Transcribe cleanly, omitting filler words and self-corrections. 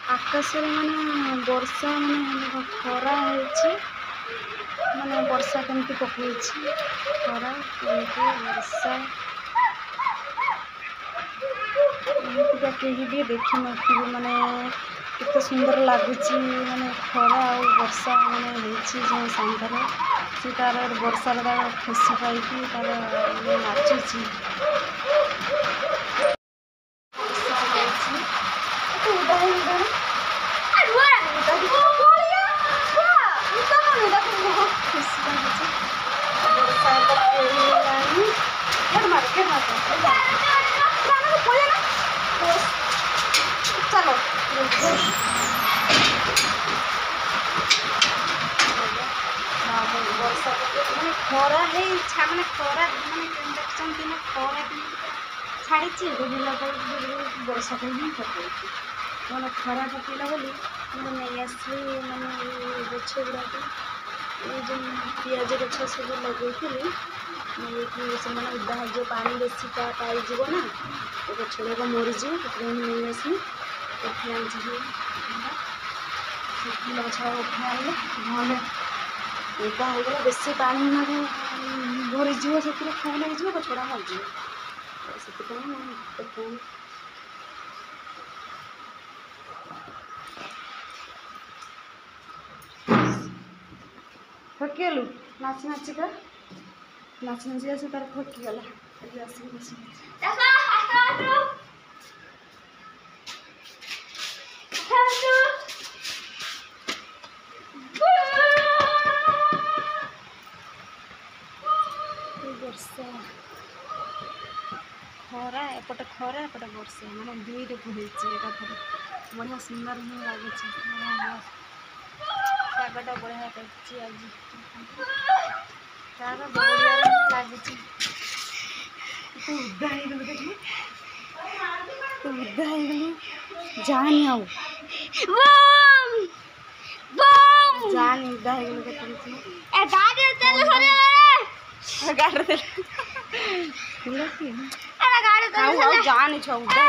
आकाश माने वर्षा माने खरा माने वर्षा केमती पकई खरा केमती वर्षा एमतीका कहीं भी देखी नथिबे माने कितना सुंदर लगुच माने खरा और वर्षा माने जो सांदर से तार वर्षार तार खुशी पाई तार नाचुची चलो वर्षा माने खरा है माने खरा माने देखते दिन खरा छाड़ी बुझला वर्षा को ही पकई मैंने खरा पकईला बोली मैंने नहीं आसली मैंने गछ गुड़ाक ये जो पिज गछ सब लगे से उदा जो पानी बेसी पाइज ना ये गछ गुड़ाक मरीज नहीं आसली उठी आनी फूल गछ उठी आने ना उदा होगा बेसी पानी माने भरीज से फूल हो गछड़ा मरीज से थकिलु नाची नाचिका से तार थकीगला वर्षा खरा एपटे खरा एपटे वर्षा माने दुईटे होती बढ़िया सुंदर ही लगुच पागटा बढ़िया कर आज तार बढ़िया लगुच उदा हो जानी आउ जानी उदा हो जानी छौ उदा